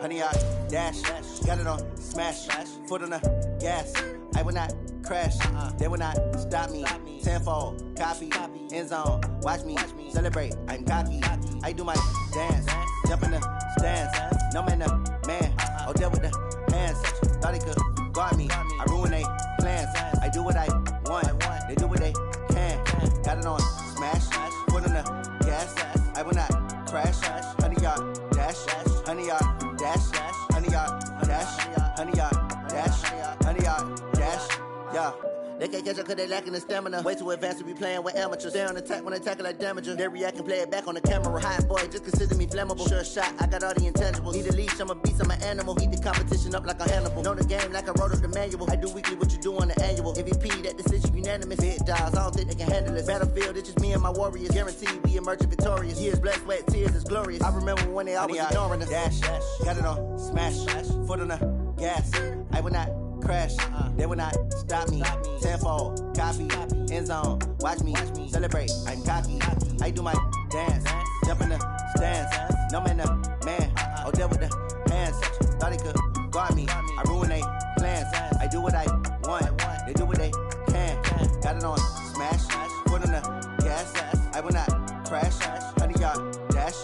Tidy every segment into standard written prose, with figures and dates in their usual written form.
100-yard dash. Got it on smash. Foot on the gas. I will not crash. They will not stop me. Tenfold, copy, end zone. Watch me celebrate. I'm cocky. I do my dance. Jump in the stands. No man, the man. Oh, there with the hands. Thought he could guard me. I ruin they plans. I do what I want. They do what they can. Got it on smash. Foot on the gas. I will not crash. 100-yard dash. 100-yard dash. 100-yard dash. 100-yard dash. 100-yard dash. Yeah. They can't catch up cause they lacking the stamina. Way too advanced to be playing with amateurs. Stay on attack when they tackle like damager. They react and play it back on the camera. Hot boy, just consider me flammable. Sure shot, I got all the intangibles. Need a leash, I'm a beast, I'm an animal. Eat the competition up like a Hannibal. Know the game like I wrote up the manual. I do weekly what you do on the annual. MVP, that decision unanimous. Big dogs, I don't think they can handle it. Battlefield, it's just me and my warriors. Guaranteed we emerge victorious. Years, blood, sweat, tears, it's glorious. I remember when they always ignoring us. Dash, got it on smash. Foot on the gas. I will not crash. They will not stop me. Tenfold, copy, end zone. Watch me celebrate. I'm cocky. I do my dance. Jump in the stands. No man, the man. Oh, there with the hands. Thought he could guard me. I ruin they plans. I do what I want. They do what they can. Got it on smash. Foot on the gas. I will not crash. 100-yard dash.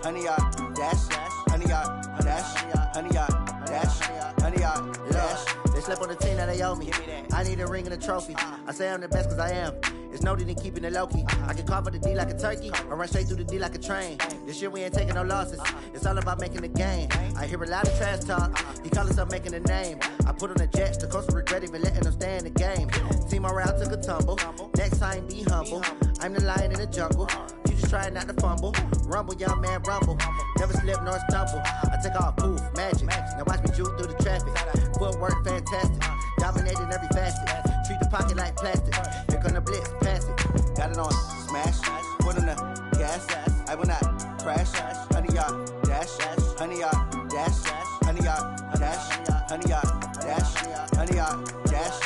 100-yard dash. 100-yard dash. 100-yard dash. 100-yard dash. They slept on the team that they owe me. I need a ring and a trophy. I say I'm the best cause I am. It's noted in keeping it low-key. I can carve up the D like a turkey or run straight through the D like a train. This year we ain't taking no losses. It's all about making the game. I hear a lot of trash talk. He call himself making a name. I put on the Jets. The coach will regret even letting them stay in the game. Team morale took a tumble. Next time be humble. I'm the lion in the jungle. You just try not to fumble. Rumble, young man, rumble. Never slip nor stumble. I take off, poof, magic. Now watch me juke through the traffic. Footwork fantastic. Dominating every facet. Treat the pocket like plastic. Here come the blitz, pass it. Got it on smash. Foot on the gas. I will not crash. 100-yard dash. 100-yard dash. 100-yard dash. 100-yard dash. 100-yard dash.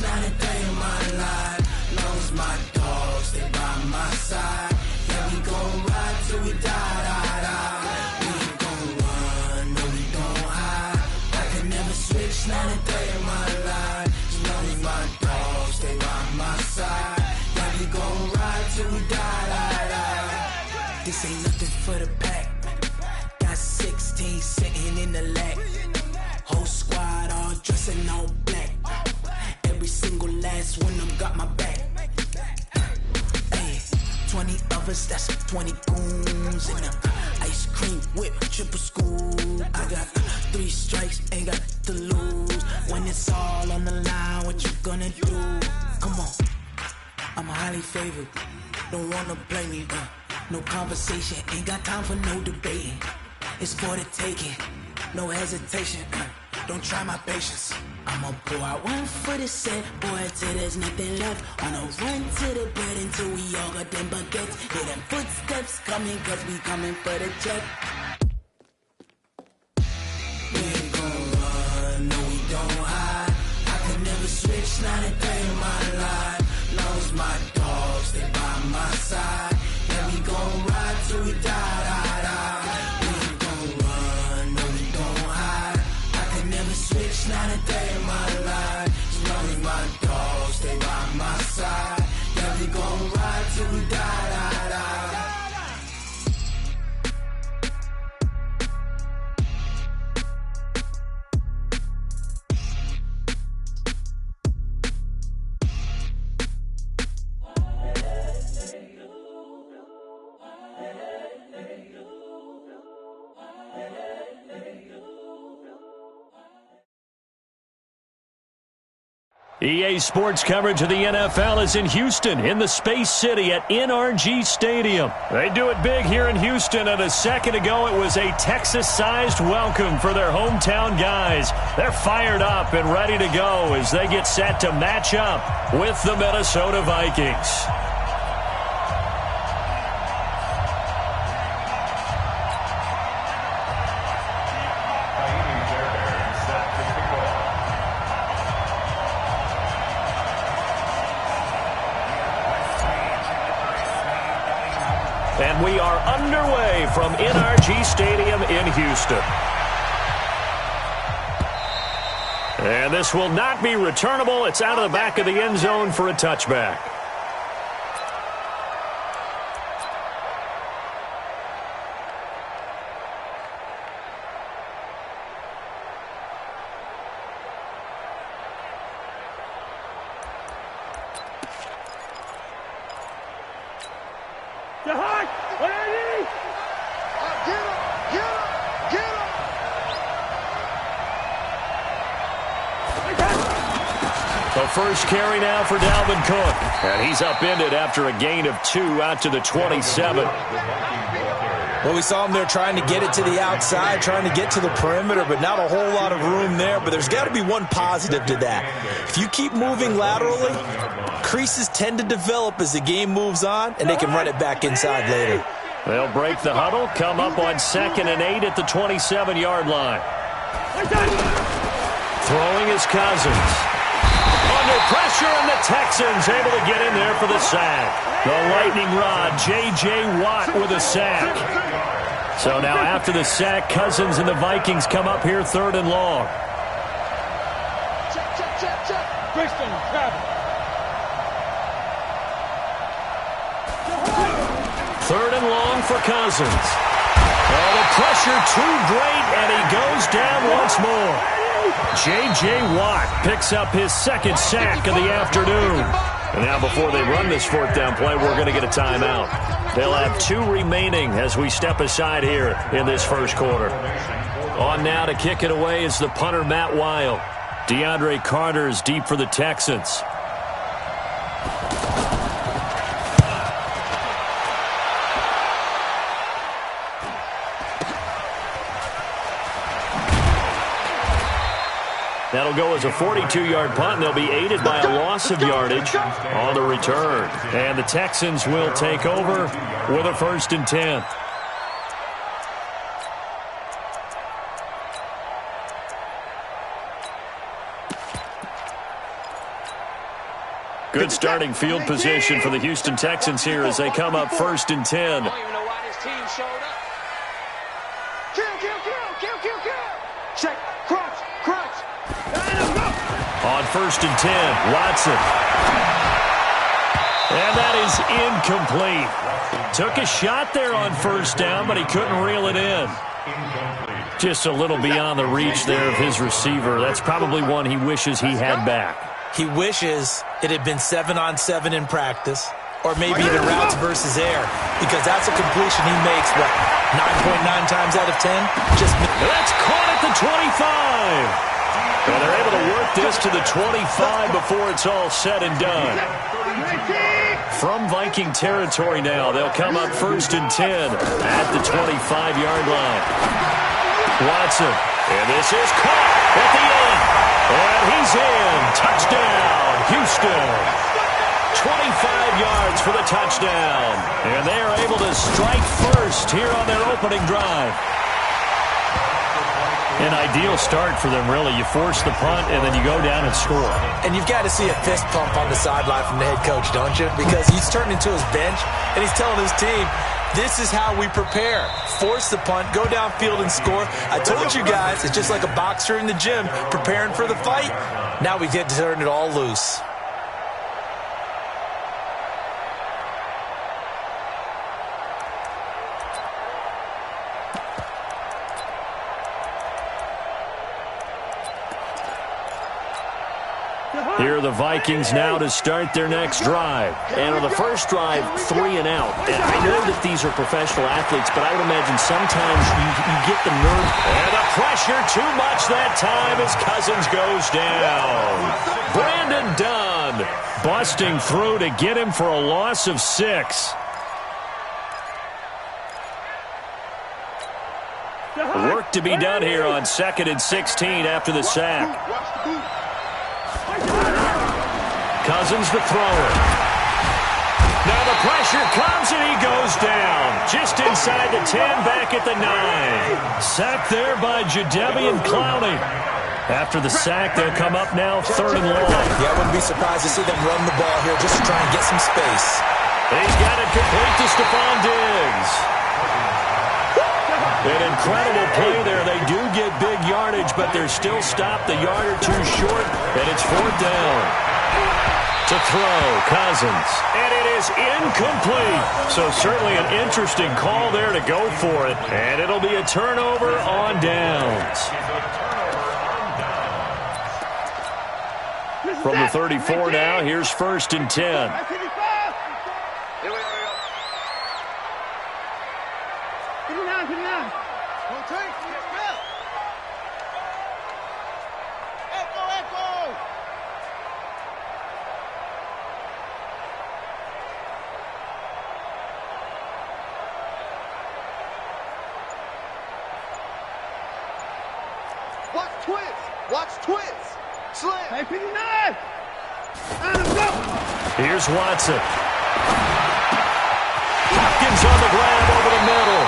Not a day in my life, long as my dogs stay by my side. Yeah, we gon' ride till we die. We ain't gon' run, no we don't hide. I can never switch, not a day in my life, as long as my dogs stay by my side. Yeah, we gon' ride till we die. This ain't nothing for the pack. Got 16 sitting in the lap. Whole squad all dressing all black. Every single last one of them got my back. Hey, 20 of us, that's 20 goons. And a ice cream whip, triple scoop. I got 3 strikes, ain't got to lose. When it's all on the line, what you gonna do? Come on, I'm highly favored. Don't wanna play me, no conversation. Ain't got time for no debating. It's for the taking, no hesitation. Don't try my patience. I'ma pour out one for the set, boy, till there's nothing left. On a run to the bed until we all got them baguettes. Hear them footsteps coming, cause we coming for the check. We ain't gon' run, no we don't hide. I can never switch, not a day in my life. Long as my dogs stay by my side. Yeah, we gon' ride till we die. We ain't gon' run, no we don't hide. I can never switch, not a day in my life. As long as my dogs stay by my side. Yeah, we gon' ride till we die. EA Sports coverage of the NFL is in Houston, in the Space City at NRG Stadium. They do it big here in Houston, and a second ago it was a Texas-sized welcome for their hometown guys. They're fired up and ready to go as they get set to match up with the Minnesota Vikings. And we are underway from NRG Stadium in Houston. And this will not be returnable. It's out of the back of the end zone for a touchback. First carry now for Dalvin Cook. And he's upended after a gain of 2 out to the 27. Well, we saw him there trying to get it to the outside, trying to get to the perimeter, but not a whole lot of room there. But there's got to be one positive to that. If you keep moving laterally, creases tend to develop as the game moves on, and they can run it back inside later. They'll break the huddle, come up on 2nd and 8 at the 27-yard line. Throwing is Cousins. Under pressure, and the Texans able to get in there for the sack. The lightning rod, J.J. Watt with a sack. So now after the sack, Cousins and the Vikings come up here 3rd and long. Third and long for Cousins. Oh, the pressure too great, and he goes down once more. J.J. Watt picks up his 2nd sack of the afternoon. And now before they run this 4th down play, we're going to get a timeout. They'll have 2 remaining as we step aside here in this first quarter. On now to kick it away is the punter, Matt Weil. DeAndre Carter is deep for the Texans. That'll go as a 42-yard punt, and they'll be aided by a loss of yardage on the return. And the Texans will take over with a 1st and 10. Good starting field position for the Houston Texans here as they come up 1st and 10. I don't even know why this team showed up. Kill. Check, crunch. On 1st and 10, Watson. And that is incomplete. Took a shot there on 1st down, but he couldn't reel it in. Just a little beyond the reach there of his receiver. That's probably one he wishes he had back. He wishes it had been 7-on-7 in practice, or maybe even routes versus air, because that's a completion he makes, 9.9 times out of 10? That's caught at the 25. And they're able to work this to the 25 before it's all said and done. From Viking territory now, they'll come up 1st and 10 at the 25-yard line. Watson, and this is caught at the end. And he's in. Touchdown, Houston. 25 yards for the touchdown. And they are able to strike first here on their opening drive. An ideal start for them, really. You force the punt, and then you go down and score. And you've got to see a fist pump on the sideline from the head coach, don't you? Because he's turned into his bench, and he's telling his team, this is how we prepare. Force the punt, go downfield and score. I told you guys, it's just like a boxer in the gym preparing for the fight. Now we get to turn it all loose. Here are the Vikings now to start their next drive. And on the first drive, 3 and out. And I know that these are professional athletes, but I would imagine sometimes you get the nerve. And the pressure too much that time as Cousins goes down. Brandon Dunn busting through to get him for a loss of 6. Work to be done here on 2nd and 16 after the sack. Cousins to throw it. Now the pressure comes and he goes down. Just inside the 10, back at the 9. Sacked there by Jadeveon Clowney. After the sack, they'll come up now 3rd and long. Yeah, I wouldn't be surprised to see them run the ball here just to try and get some space. He's got it complete to Stephon Diggs. An incredible play there. They do get big yardage, but they're still stopped a yard or two short, and it's 4th down. To throw, Cousins. And it is incomplete. So certainly an interesting call there to go for it. And it'll be a turnover on downs. From the 34 now, here's 1st and 10. Watch twist. Slam. Hey, 59. Here's Watson. Hopkins on the grab over the middle.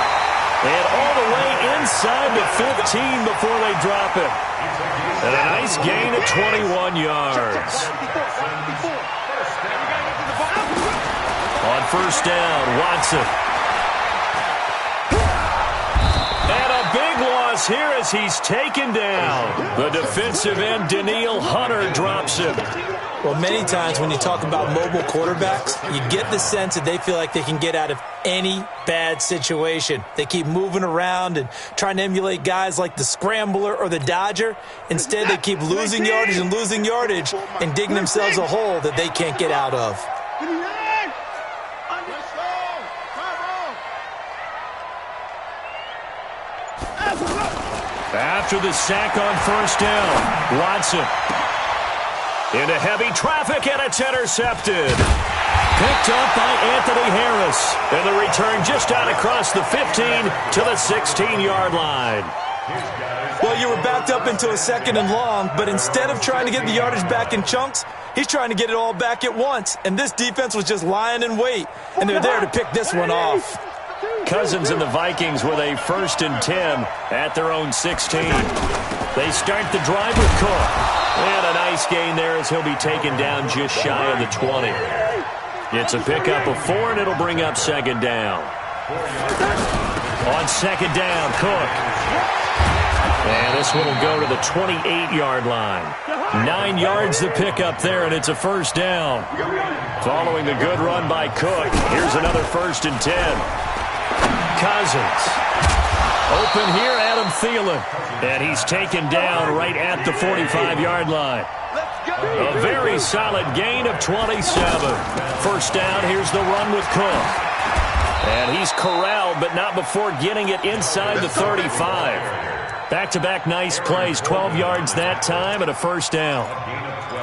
And all the way inside the 15 before they drop it. And a nice gain of 21 yards. On 1st down, Watson. And a big loss here as he's taken down. The defensive end, Danielle Hunter, drops him. Well, many times when you talk about mobile quarterbacks, you get the sense that they feel like they can get out of any bad situation. They keep moving around and trying to emulate guys like the Scrambler or the Dodger. Instead, they keep losing yardage and digging themselves a hole that they can't get out of. After the sack on 1st down, Watson. Into heavy traffic, and it's intercepted. Picked up by Anthony Harris. And the return just out across the 15 to the 16-yard line. Well, you were backed up into a 2nd and long, but instead of trying to get the yardage back in chunks, he's trying to get it all back at once. And this defense was just lying in wait, and they're there to pick this one off. Cousins and the Vikings with a 1st and 10 at their own 16. They start the drive with Cook. And a nice gain there as he'll be taken down just shy of the 20. It's a pickup of 4, and it'll bring up 2nd down. On 2nd down, Cook. And this one will go to the 28-yard line. 9 yards the pickup there, and it's a 1st down. Following the good run by Cook, here's another 1st and 10. Cousins. Open here, Adam Thielen. And he's taken down right at the 45-yard line. A very solid gain of 27. 1st down, here's the run with Cook. And he's corralled, but not before getting it inside the 35. Back-to-back nice plays, 12 yards that time, and a 1st down.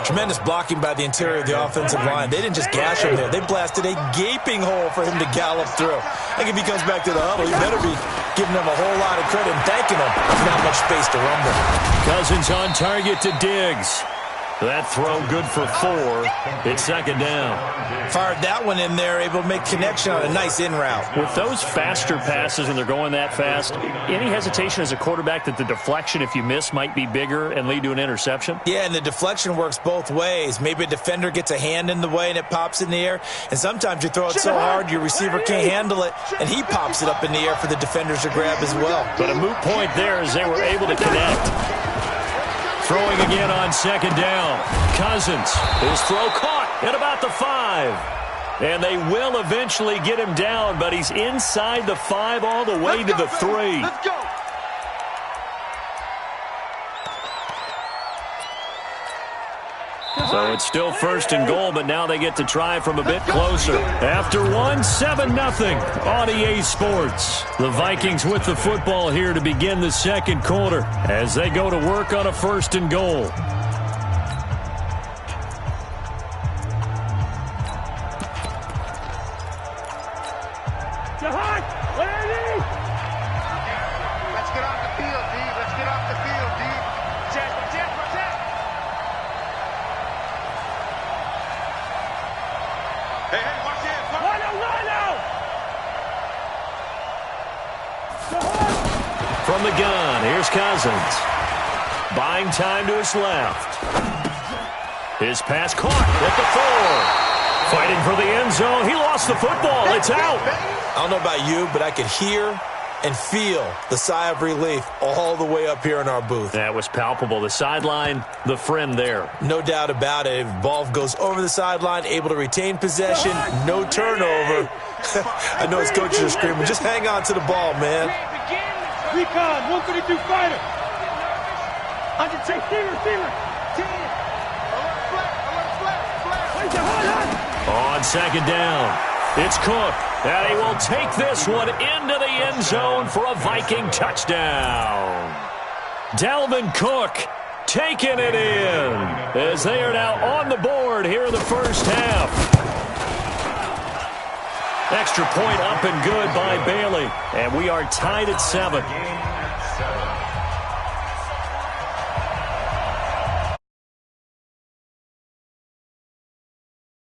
Tremendous blocking by the interior of the offensive line. They didn't just gash him there. They blasted a gaping hole for him to gallop through. I think if he comes back to the huddle, he better be giving them a whole lot of credit and thanking them for not much space to rumble. Cousins on target to Diggs. That throw good for 4. It's 2nd down. Fired that one in there, able to make connection on a nice in route. With those faster passes when they're going that fast, any hesitation as a quarterback that the deflection, if you miss, might be bigger and lead to an interception? Yeah, and the deflection works both ways. Maybe a defender gets a hand in the way and it pops in the air, and sometimes you throw it so hard your receiver can't handle it, and he pops it up in the air for the defenders to grab as well. But a moot point there as they were able to connect. Throwing again on 2nd down. Cousins. His throw caught at about the 5. And they will eventually get him down, but he's inside the 5 all the way to the 3. Let's go. So it's still 1st and goal, but now they get to try from a bit closer. After one, 7-0 on EA Sports. The Vikings with the football here to begin the second quarter as they go to work on a 1st and goal. Let's get off the field, D. Let's get off the field, D. Check. Hey, watch it. From the gun, here's Cousins. Buying time to his left. His pass caught at the 4. Fighting for the end zone. He lost the football. It's out. I don't know about you, but I could hear and feel the sigh of relief all the way up here in our booth. That was palpable. The sideline, the friend there. No doubt about it. If ball goes over the sideline, able to retain possession, no turnover. I know his coaches are screaming, just hang on to the ball, man. Recon, 132 fighter. Undertake, receiver. 10. On second down, it's Cook. And he will take this one into the end zone for a Viking touchdown. Dalvin Cook taking it in as they are now on the board here in the first half. Extra point up and good by Bailey. And we are tied at 7.